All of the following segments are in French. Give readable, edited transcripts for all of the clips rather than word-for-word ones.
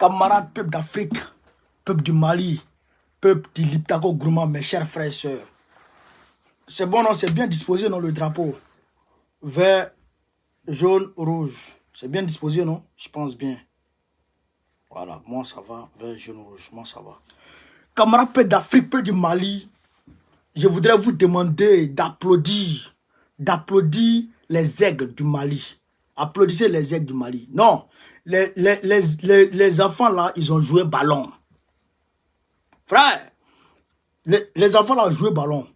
Camarades, peuple d'Afrique, peuple du Mali, peuple du Liptako Gourmand, mes chers frères et sœurs. C'est bon, non? C'est bien disposé, non, le drapeau? Vert, jaune, rouge. C'est bien disposé, non? Je pense bien. Voilà, moi ça va. Vert, jaune, rouge, moi ça va. Camarades, peuple d'Afrique, peuple du Mali, je voudrais vous demander d'applaudir les aigles du Mali. Applaudissez les aigles du Mali. Non, les enfants là, ils ont joué ballon. Frère, les enfants là ont joué ballon.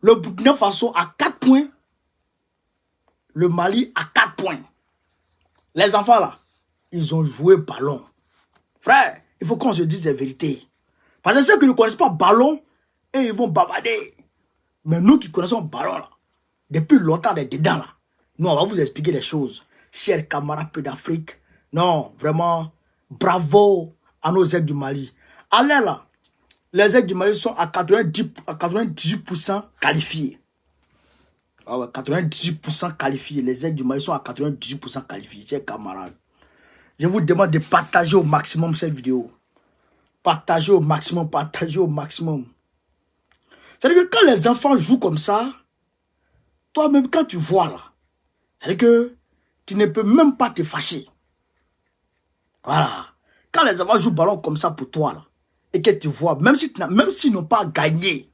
Le Burkina Faso a 4 points. Le Mali a 4 points. Les enfants là, ils ont joué ballon. Frère, il faut qu'on se dise la vérité. Parce que ceux qui ne connaissent pas ballon, et ils vont bavarder. Mais nous qui connaissons ballon là, depuis longtemps dedans là, nous on va vous expliquer les choses. Chers camarades peu d'Afrique, non, vraiment, bravo à nos aigles du Mali. Allez là, les aigles du Mali sont à 98% qualifiés. Ah ouais, 98% qualifiés. Les aigles du Mali sont à 98% qualifiés, chers camarades. Je vous demande de partager au maximum cette vidéo. Partagez au maximum, partagez au maximum. C'est-à-dire que quand les enfants jouent comme ça, toi-même quand tu vois là, c'est-à-dire que tu ne peux même pas te fâcher. Voilà. Quand les enfants jouent ballon comme ça pour toi là, et que tu vois, même s'ils n'ont pas gagné,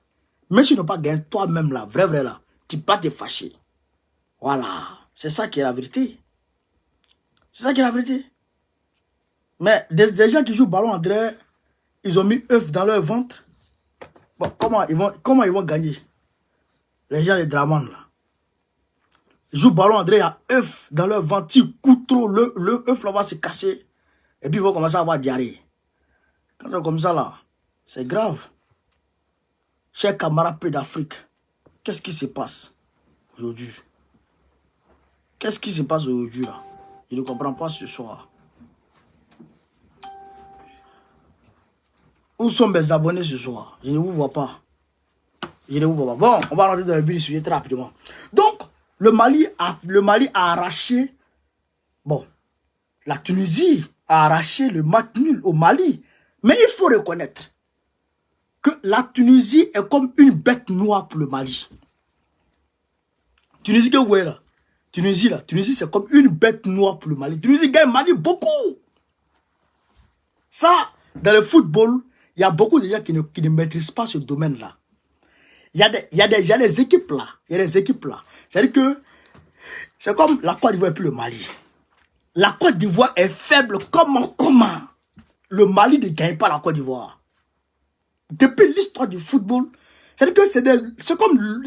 toi-même là, vrai là, tu ne peux pas te fâcher. Voilà. C'est ça qui est la vérité. C'est ça qui est la vérité. Mais des gens qui jouent ballon, André, ils ont mis œuf dans leur ventre. Bon, comment ils vont gagner? Les gens, les dramans, là. Ils jouent ballon, André, il y a œuf dans leur ventre. Ils coupent trop, le œuf là va se casser. Et puis ils vont commencer à avoir diarrhée. Quand c'est comme ça, là, c'est grave. Chers camarades peu d'Afrique, qu'est-ce qui se passe aujourd'hui? Qu'est-ce qui se passe aujourd'hui, là? Je ne comprends pas ce soir. Où sont mes abonnés ce soir? Je ne vous vois pas. Je ne vous vois pas. Bon, on va rentrer dans le vif du sujet très rapidement. Donc, le Mali a arraché... Bon, la Tunisie a arraché le match nul au Mali. Mais il faut reconnaître que la Tunisie est comme une bête noire pour le Mali. Tunisie que vous voyez là. Tunisie c'est comme une bête noire pour le Mali. Tunisie gagne Mali beaucoup. Ça, dans le football, il y a beaucoup de gens qui ne maîtrisent pas ce domaine-là. Il y a des équipes là. C'est-à-dire que c'est comme la Côte d'Ivoire et puis le Mali. La Côte d'Ivoire est faible. Comment? Le Mali ne gagne pas la Côte d'Ivoire. Depuis l'histoire du football, c'est-à-dire que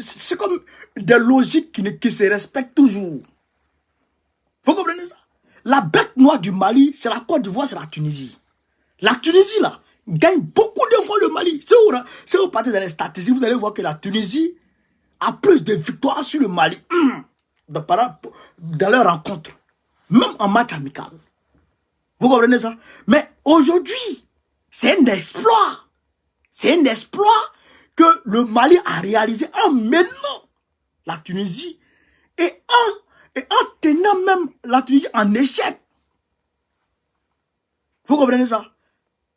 c'est comme des logiques qui se respectent toujours. Vous comprenez ça? La bête noire du Mali, c'est la Côte d'Ivoire, c'est la Tunisie. La Tunisie, là, gagne beaucoup de fois le Mali. Si vous partez dans les statistiques, vous allez voir que la Tunisie a plus de victoires sur le Mali dans leur rencontre. Même en match amical. Vous comprenez ça? Mais aujourd'hui, c'est un exploit. C'est un exploit que le Mali a réalisé en menant la Tunisie et en tenant même la Tunisie en échec. Vous comprenez ça?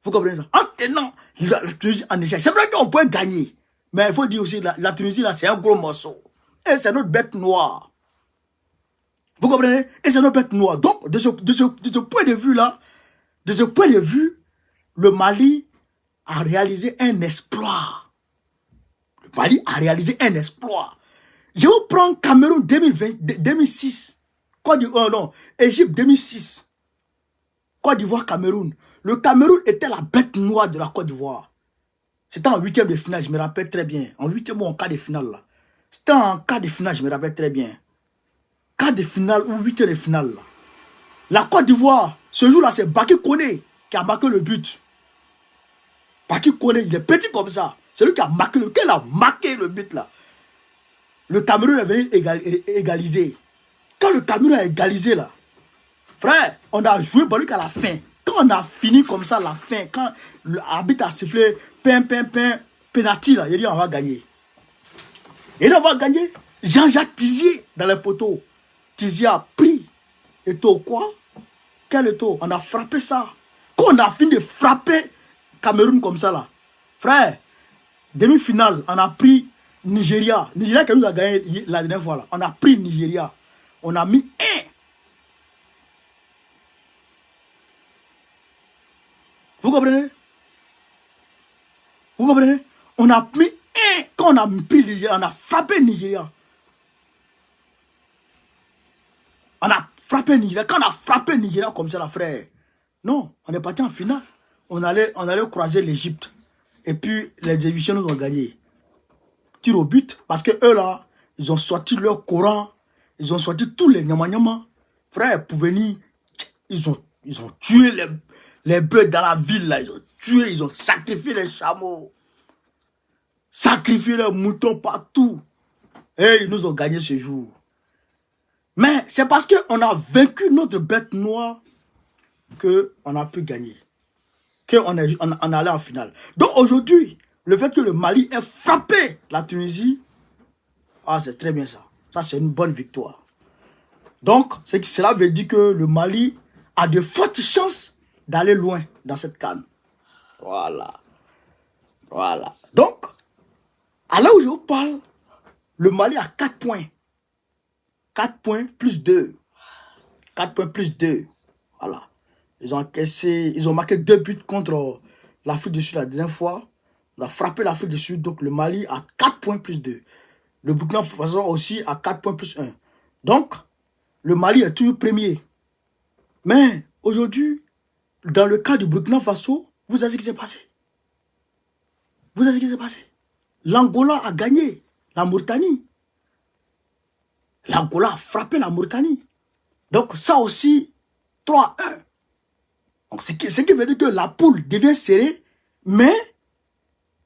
Vous comprenez ça? En tenant la Tunisie en échec. C'est vrai qu'on peut gagner. Mais il faut dire aussi, la Tunisie, là, c'est un gros morceau. Et c'est notre bête noire. Vous comprenez? Et c'est notre bête noire. Donc, de ce point de vue-là, le Mali a réalisé un exploit. Le Mali a réalisé un exploit. Je vous prends Cameroun 2006. Côte d'Ivoire, non, Égypte 2006. Côte d'Ivoire, Cameroun. Le Cameroun était la bête noire de la Côte d'Ivoire. C'était en 8e de finale, je me rappelle très bien. En 8e ou en quart de finale, là. C'était en quart de finale, je me rappelle très bien. Quart de finale ou 8e de finale, là. La Côte d'Ivoire, ce jour-là, c'est Baki Koné qui a marqué le but. Baki Koné, il est petit comme ça. C'est lui qui a marqué le but, là. Le Cameroun est venu égaliser. Quand le Cameroun a égalisé, là, frère, on a joué Baluc à la fin. Quand on a fini comme ça, la fin, quand l'arbitre a sifflé, penalty, là, il dit on va gagner. Et là, on va gagner. Jean-Jacques Tizier dans les poteaux. Tizier a pris. Et toi, quoi? Quel Eto'o? On a frappé ça. Quand on a fini de frapper Cameroun comme ça là, frère, demi-finale, on a pris Nigeria. Nigeria qui nous a gagné la dernière fois là. On a pris Nigeria. On a mis 1. Vous comprenez? Vous comprenez? On a mis 1. Quand on a pris Nigeria, on a frappé Nigeria. On a frappé Nigeria. Quand on a frappé Nigeria comme ça, là, frère, non, on est parti en finale. On allait croiser l'Égypte. Et puis, les Égyptiens nous ont gagné. Tir au but. Parce que eux, là, ils ont sorti leur Coran. Ils ont sorti tous les nyama. Frère, pour venir, ils ont tué les bœufs dans la ville, là. Ils ont tué, ils ont sacrifié les chameaux. Sacrifié les moutons partout. Et ils nous ont gagné ce jour. Mais c'est parce qu'on a vaincu notre bête noire qu'on a pu gagner. Qu'on est allé en finale. Donc aujourd'hui, le fait que le Mali ait frappé la Tunisie, ah, c'est très bien ça. Ça, c'est une bonne victoire. Donc, cela veut dire que le Mali a de fortes chances d'aller loin dans cette CAN. Voilà. Voilà. Donc, à l'heure où je vous parle, le Mali a 4 points. 4 points plus 2. 4 points plus 2. Voilà. Ils ont marqué 2 buts contre l'Afrique du Sud la dernière fois. On a frappé l'Afrique du Sud, donc le Mali a 4 points plus 2. Le Burkina Faso aussi a 4 points plus 1. Donc, le Mali est toujours premier. Mais aujourd'hui, dans le cas du Burkina Faso, vous savez ce qui s'est passé? Vous savez ce qui s'est passé? L'Angola a gagné la Mauritanie. L'Angola a frappé la Mauritanie. Donc ça aussi, 3-1. Donc ce qui veut dire que la poule devient serrée, mais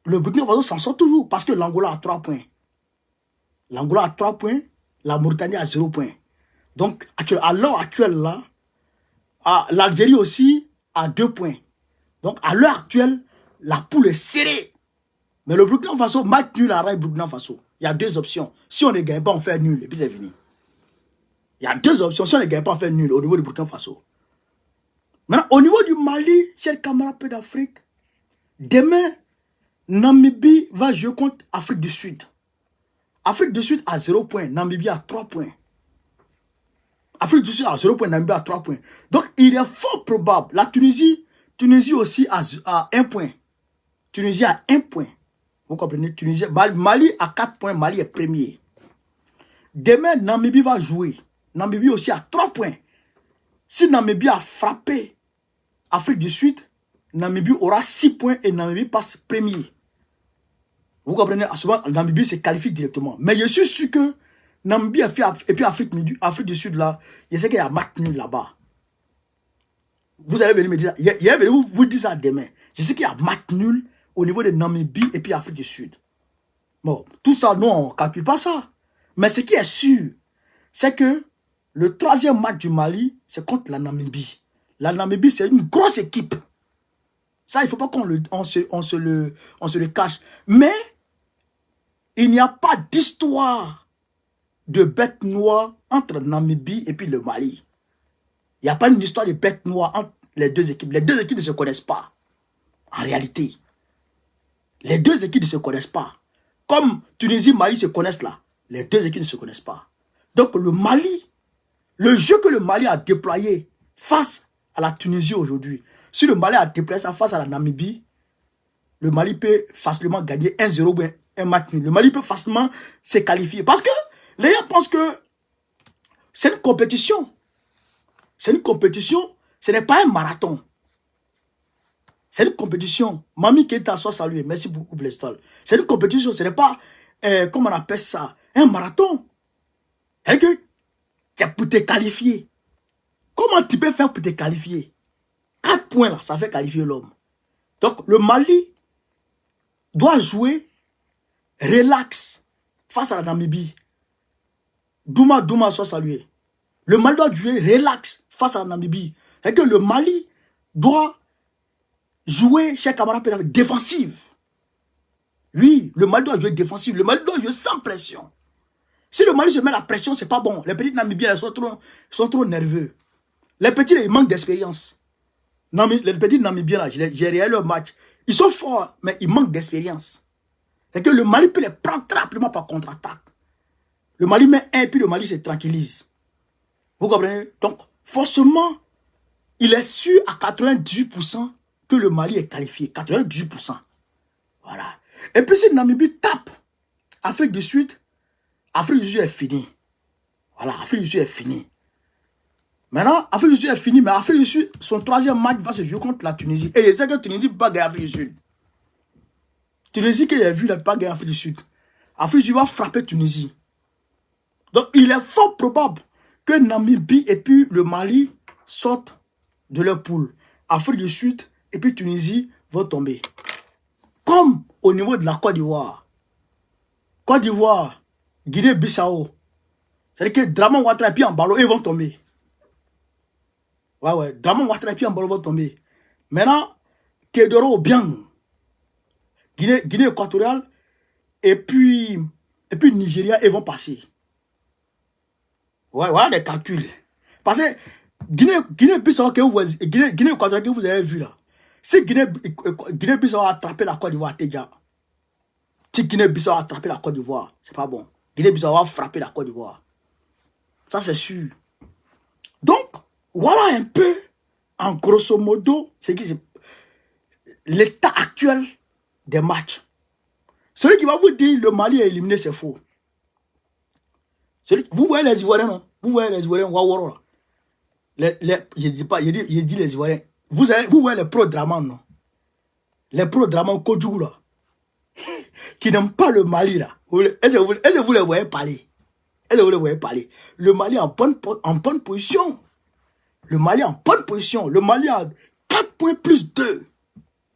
le Burkina Faso s'en sort toujours parce que l'Angola a 3 points. L'Angola a 3 points, la Mauritanie a 0 points. Donc à l'heure actuelle là, l'Algérie aussi a 2 points. Donc à l'heure actuelle, la poule est serrée. Mais le Burkina Faso, match nul à Burkina Faso. Il y a 2 options. Si on ne gagne pas, on fait nul et puis c'est fini. Il y a 2 options. Si on ne gagne pas, on fait nul au niveau du Burkina Faso. Maintenant, au niveau du Mali, chers camarades d'Afrique, demain, Namibie va jouer contre Afrique du Sud. Afrique du Sud a 0 points, Namibie a 3 points. Afrique du Sud a 0 points, Namibie a 3 points. Donc, il est fort probable. La Tunisie aussi a 1 point. Tunisie a 1 point. Vous comprenez? Mali a 4 points, Mali est premier. Demain, Namibie va jouer. Namibie aussi a 3 points. Si Namibie a frappé Afrique du Sud, Namibie aura 6 points et Namibie passe premier. Vous comprenez? À ce moment, Namibie se qualifie directement. Mais je suis sûr que Namibie a fait, et puis Afrique du Sud là, je sais qu'il y a match nul là-bas. Vous allez venir me dire, vous dites ça demain. Je sais qu'il y a match nul au niveau de Namibie et puis Afrique du Sud. Bon, tout ça, nous, on ne calcule pas ça. Mais ce qui est sûr, c'est que le 3e match du Mali, c'est contre la Namibie. La Namibie, c'est une grosse équipe. Ça, il ne faut pas qu'on se le cache. Mais, il n'y a pas d'histoire de bête noire entre Namibie et puis le Mali. Il n'y a pas une histoire de bête noire entre les 2 équipes. Les 2 équipes ne se connaissent pas. En réalité. Les 2 équipes ne se connaissent pas. Comme Tunisie et Mali se connaissent là. Les 2 équipes ne se connaissent pas. Donc le Mali, le jeu que le Mali a déployé face à la Tunisie aujourd'hui, si le Mali a déployé ça face à la Namibie, le Mali peut facilement gagner 1-0 ou un match nul. Le Mali peut facilement se qualifier. Parce que les gens pensent que c'est une compétition. C'est une compétition, ce n'est pas un marathon. C'est une compétition. Mami Keita, soit salué. Merci beaucoup, Blestol. C'est une compétition, ce n'est pas, comment on appelle ça, un marathon. C'est pour te qualifier. Comment tu peux faire pour te qualifier? 4 points là, ça fait qualifier l'homme. Donc le Mali doit jouer relax face à la Namibie. Douma, soit salué. Le Mali doit jouer relax face à la Namibie. Et que le Mali doit jouer, chers camarades, défensive. Oui, le Mali doit jouer défensive. Le Mali doit jouer sans pression. Si le Mali se met la pression, c'est pas bon. Les petits Namibiens sont trop nerveux. Les petits, ils manquent d'expérience. Les petits Namibiens, là, j'ai regardé leur match. Ils sont forts, mais ils manquent d'expérience. C'est que le Mali peut les prendre très rapidement par contre-attaque. Le Mali met un, puis le Mali se tranquillise. Vous comprenez? Donc, forcément, il est sûr à 98% que le Mali est qualifié. 98%. Voilà. Et puis si Namibie tape Afrique du Sud est fini. Voilà, Afrique du Sud est fini. Maintenant, Afrique du Sud est fini, mais Afrique du Sud, son troisième match va se jouer contre la Tunisie. Et je sais que la Tunisie ne peut pas gagner Afrique du Sud. Tunisie que j'ai vu, elle ne peut pas gagner Afrique du Sud. Afrique du Sud va frapper Tunisie. Donc, il est fort probable que Namibie et puis le Mali sortent de leur poule. Afrique du Sud et puis Tunisie vont tomber. Comme au niveau de la Côte d'Ivoire. Côte d'Ivoire, Guinée-Bissau. C'est-à-dire que Draman Ouattara et puis Ambalo, ils vont tomber. Ouais. Draman Ouattara et puis Ambalo vont tomber. Maintenant, Théodoro Obiang, Guinée équatoriale, et puis Nigeria, ils vont passer. Ouais, voilà des calculs. Parce que Guinée-Bissau, Guinée équatoriale que vous avez vu là, si Guinée-Bissau a attrapé la Côte d'Ivoire, déjà. Si Guinée-Bissau a attrapé la Côte d'Ivoire, c'est pas bon. Guinée-Bissau va frapper la Côte d'Ivoire. Ça, c'est sûr. Donc, voilà un peu, en grosso modo, l'état actuel des matchs. Celui qui va vous dire le Mali est éliminé, c'est faux. Vous voyez les Ivoiriens, non? Vous voyez les Ivoiriens, Waworo, là. Je dis pas, je dis les Ivoiriens. Vous voyez les pro-Draman, non? Les pro-Draman Kodjougou, là. Qui n'aiment pas le Mali, là. Est-ce que vous les voyez parler? Est-ce que vous les voyez parler? Le Mali est en bonne position. Le Mali est en bonne position. Le Mali a 4 points plus 2.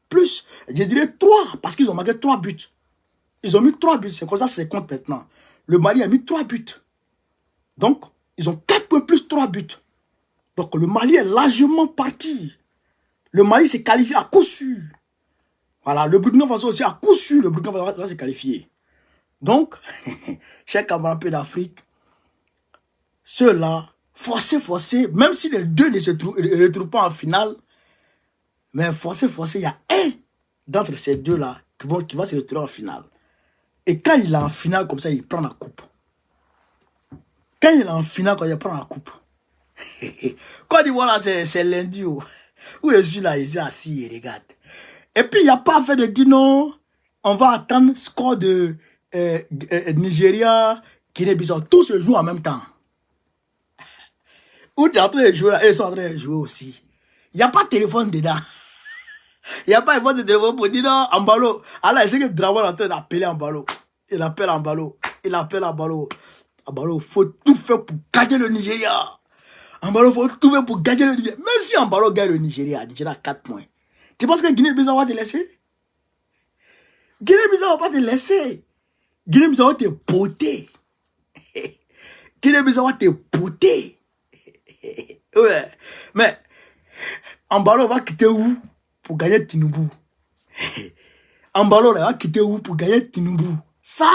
Plus, je dirais 3, parce qu'ils ont marqué 3 buts. Ils ont mis 3 buts, c'est comme ça, c'est compte maintenant. Le Mali a mis 3 buts. Donc, ils ont 4 points plus 3 buts. Donc, le Mali est largement parti. Le Mali s'est qualifié à coup sûr. Voilà, le Burkina Faso aussi, à coup sûr, le Burkina Faso va se qualifier. Donc, chers camarades d'Afrique, ceux-là, forcés, même si les deux ne se retrouvent pas en finale, mais forcés, il y a un d'entre ces deux-là qui va se retrouver en finale. Et quand il est en finale, comme ça, il prend la coupe. Quand il est en finale, quand il prend la coupe. Quand il voit là, c'est lundi où je suis là, il est assis, il regarde. Et puis, il n'y a pas fait de dire non, on va attendre le score de Nigeria, Guinée-Bissau. Tout se joue en même temps. Où tu es en train de jouer là, ils sont en train de jouer aussi. Il n'y a pas de téléphone dedans. Il n'y a pas de téléphone pour dire non, Ambalo. Alors, il sait que Draman est en train d'appeler Ambalo. Il appelle Ambalo. Ambalo, il faut tout faire pour gagner le Nigeria. Ambalo, il faut tout faire pour gagner le Nigeria. Même si Ambalo gagne le Nigeria a 4 points. Tu penses que Guinée-Bissau va te laisser? Guinée-Bissau va pas te laisser. Guinée-Bissau va te botter. Guinée-Bissau va te botter. Ouais. Mais, Ambalo va quitter où pour gagner Tinubu? Ambalo va quitter où pour gagner Tinubu? Ça,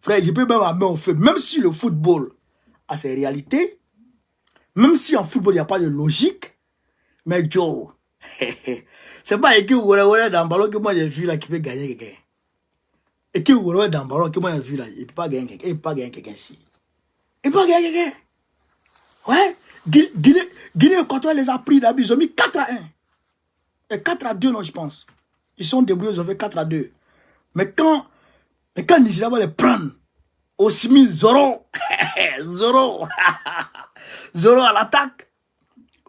frère, je peux même la main au feu. Même si le football a ses réalités, même si en football il n'y a pas de logique, mais Joe, c'est pas équipe Ouara d'Ambalo que moi j'ai vu là qui peut gagner quelqu'un. Équipe Ouara d'Ambalo que moi j'ai vu là, il ne peut pas gagner quelqu'un. Il ne peut pas gagner quelqu'un ici. Il ne peut pas gagner quelqu'un. Ouais. Guinée équatoriale les a pris d'habitude. Ils ont mis 4-1. Et 4-2, non, je pense. Ils sont débrouillés, ils ont fait 4-2. Mais quand Nigeria va les prendre, Osimi, Zoro, Zoro, Zoro à l'attaque.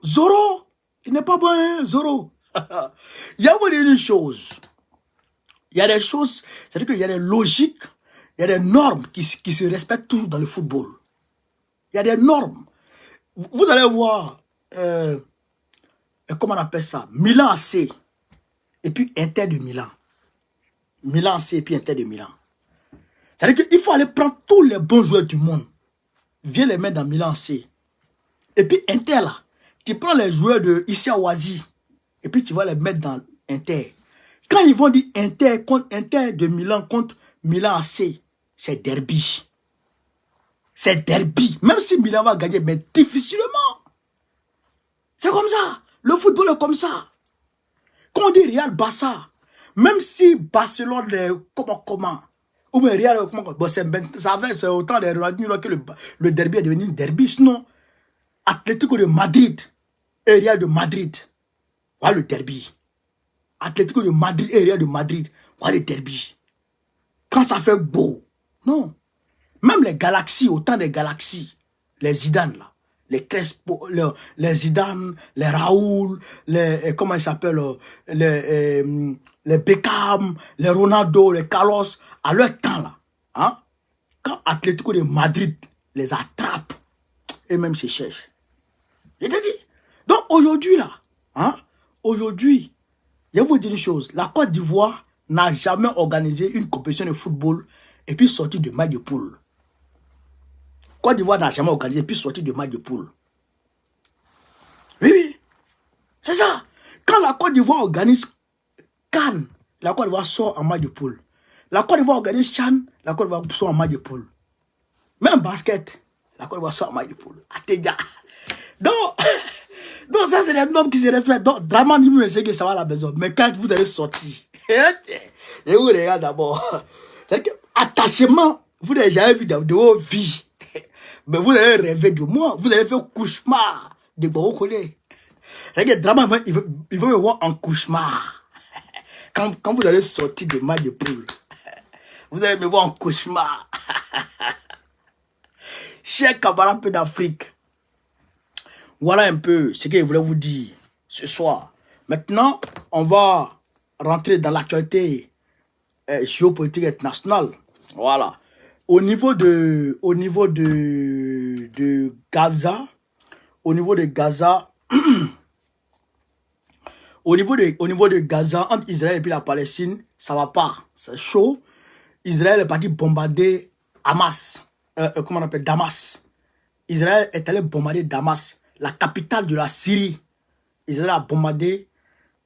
Zoro, il n'est pas bon, hein, Zoro. Il y a une chose. Il y a des choses, c'est-à-dire qu'il y a des logiques, il y a des normes qui se respectent toujours dans le football. Il y a des normes. Vous allez voir, comment on appelle ça? Milan AC, et puis Inter de Milan. Milan AC et puis Inter de Milan. C'est-à-dire qu'il faut aller prendre tous les bons joueurs du monde. Viens les mettre dans Milan AC. Et puis Inter là, tu prends les joueurs de Issa Ouazi, et puis tu vas les mettre dans Inter. Quand ils vont dire Inter de Milan contre Milan AC, c'est derby. C'est derby. Même si Milan va gagner, mais difficilement. Le football est comme ça. Quand on dit Real Barça, même si Barcelone est comment, ou bien Real, bon, c'est autant de Ronaldinho que le derby est devenu derby, sinon Atlético de Madrid et Real de Madrid, voilà le derby. Atlético de Madrid et Real de Madrid, voilà le derby. Quand ça fait beau, non. Même les galaxies, autant de galaxies, les Zidane là, les Crespo, les Zidane, les Raoul, les, comment ils s'appellent, les Beckham, les Ronaldo, les Carlos, à leur temps là, hein, quand Atlético de Madrid les attrape, et même se cherchent. Je te dis. Donc aujourd'hui là, hein, aujourd'hui, je vais vous dire une chose, la Côte d'Ivoire n'a jamais organisé une compétition de football et puis sorti de match de poule. Côte d'Ivoire n'a jamais organisé puis sorti de match de poule. Oui, oui. C'est ça. Quand la Côte d'Ivoire organise Cannes, la Côte d'Ivoire sort en match de poule. La Côte d'Ivoire organise Chan, la Côte d'Ivoire sort en match de poule. Même basket, la Côte d'Ivoire sort en match de poule. Atédia. Donc, donc ça c'est les normes qui se respectent. Donc, Draman, il me sait que ça va à la maison. Mais quand vous allez sortir, et vous regardez d'abord. C'est-à-dire que attachement, vous n'avez jamais vu de vos vies. Mais vous allez rêver de moi. Vous allez faire cauchemar de bon collègue. C'est-à-dire que Draman, il veut me voir en cauchemar. Quand vous allez sortir de match de poule, vous allez me voir en cauchemar. Chers camarades d'Afrique, voilà un peu ce que je voulais vous dire ce soir. Maintenant, on va rentrer dans l'actualité géopolitique internationale. Voilà. Au niveau de Gaza, au niveau de Gaza, au niveau de Gaza, entre Israël et puis la Palestine, ça va pas. C'est chaud. Israël est parti bombarder Hamas. Comment on appelle Damas. Israël est allé bombarder Damas, la capitale de la Syrie. Israël a bombardé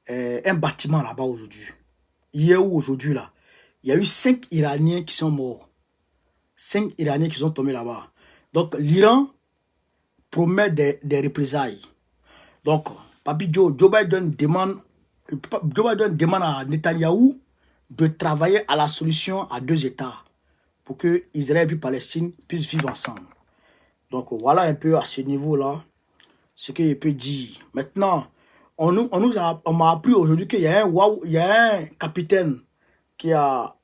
un bâtiment là-bas aujourd'hui. Hier ou aujourd'hui là, il y a eu 5 Iraniens qui sont morts. 5 Iraniens qui sont tombés là-bas. Donc l'Iran promet des représailles. Donc, Papi Joe Biden demande à Netanyahou de travailler à la solution à 2 États pour que Israël et Palestine puissent vivre ensemble. Donc voilà un peu à ce niveau-là ce que je peux dire. Maintenant, on m'a appris aujourd'hui qu'il y a un capitaine qui a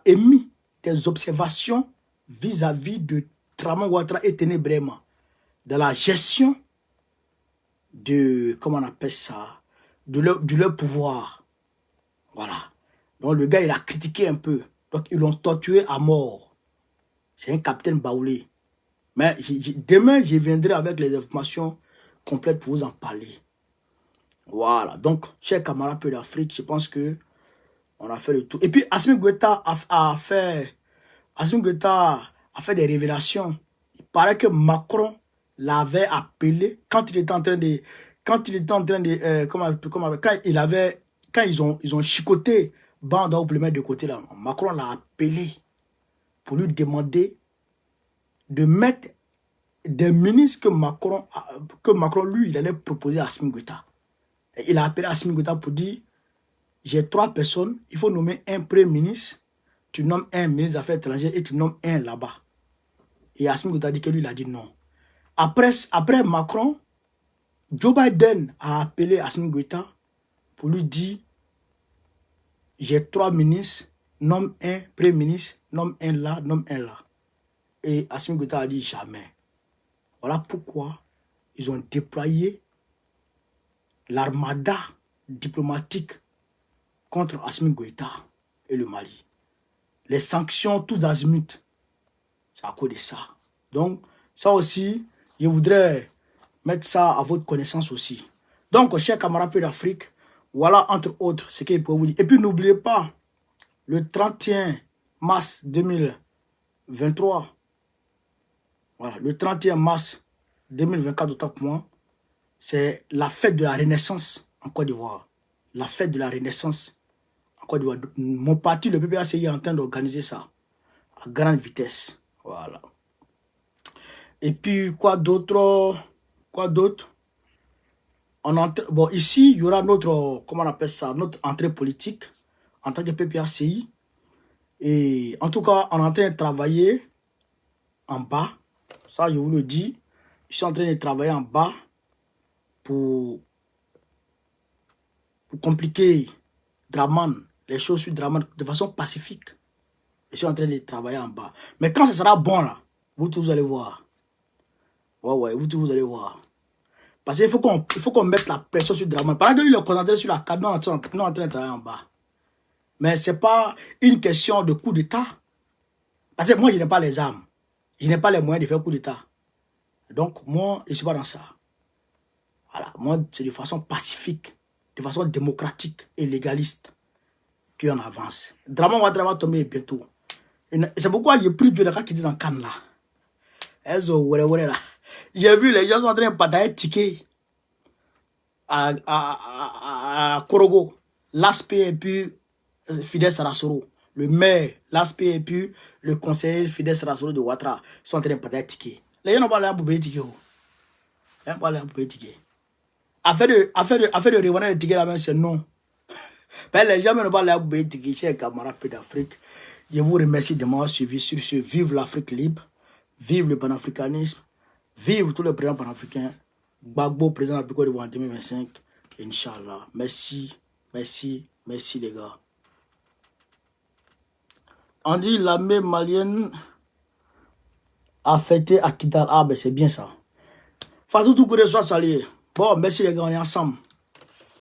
émis des observations vis-à-vis de Draman Ouattara et Téné Brema dans la gestion de, comment on appelle ça, de leur pouvoir. Voilà. Donc le gars, il a critiqué un peu. Donc ils l'ont torturé à mort. C'est un capitaine baoulé. Mais demain, je viendrai avec les informations complètes pour vous en parler. Voilà. Donc, chers camarades d'Afrique, je pense que on a fait le tour. Et puis, Assimi Goïta a fait des révélations. Il paraît que Macron l'avait appelé quand il était en train de... Quand ils ont chicoté Banda pour le mettre de côté là. Macron l'a appelé pour lui demander de mettre des ministres que Macron, lui, il allait proposer à Assimi Goïta. Il a appelé Assimi Goïta pour dire, j'ai 3 personnes, il faut nommer un premier ministre, tu nommes un ministre des Affaires étrangères et tu nommes un là-bas. Et Assimi Goïta a dit que lui, il a dit non. Après Macron, Joe Biden a appelé Assimi Goïta pour lui dire, j'ai 3 ministres, nomme un premier ministre, nomme un là, nomme un là. Et Assimi Goïta a dit jamais. Voilà pourquoi ils ont déployé l'armada diplomatique contre Assimi Goïta et le Mali. Les sanctions, tous azimuts, c'est à cause de ça. Donc, ça aussi, je voudrais mettre ça à votre connaissance aussi. Donc, chers camarades d'Afrique, voilà entre autres ce que je peux vous dire. Et puis, n'oubliez pas, le 31 mars 2023, voilà, le 31 mars 2024, autant que moi, c'est la fête de la Renaissance en Côte d'Ivoire. La fête de la Renaissance en Côte d'Ivoire. Mon parti, le PPACI, est en train d'organiser ça à grande vitesse. Voilà. Et puis, quoi d'autre? Quoi d'autre? Bon, ici, il y aura notre, comment on appelle ça, notre entrée politique en tant que PPACI. Et en tout cas, on est en train de travailler en bas. Ça, je vous le dis. Je suis en train de travailler en bas pour compliquer Draman, les choses sur Draman de façon pacifique. Je suis en train de travailler en bas. Mais quand ce sera bon là, vous tous allez voir. Ouais, vous tous allez voir. Parce qu'il faut qu'on mette la pression sur Draman. Pendant que lui le concentrer sur la carte, nous sommes en train de travailler en bas. Mais ce n'est pas une question de coup d'État. Parce que moi, je n'ai pas les armes. Je n'ai pas les moyens de faire coup d'État. Donc, moi, je ne suis pas dans ça. Voilà. Moi, c'est de façon pacifique, de façon démocratique et légaliste qu'on avance. Draman va tomber bientôt. C'est pourquoi j'ai pris Dieu de qui était dans Cannes là. J'ai vu les gens sont en train de batailler ticket à Korogo. L'aspect et puis Fidel Sarasoro. Le maire, l'aspect et puis le conseiller Fidel Sarasoro de Ouattara sont en train de batailler ticket. Les gens n'ont pas l'air pour payer ticket. Ils n'ont pas l'air pour payer ticket. Affaire de revenir le ticket là-bas, c'est non. Les gens n'ont pas l'air pour payer ticket. Chers camarades d'Afrique, je vous remercie de m'avoir suivi sur ce Vive l'Afrique libre, vive le panafricanisme, vive tous les présidents panafricains, Gbagbo, président de la République en 2025, Inch'Allah. Merci, merci, merci les gars. On dit l'armée malienne a fêté à Kidal. Ah ben c'est bien ça. Fatou Toukouré soit salué. Bon, merci les gars, on est ensemble.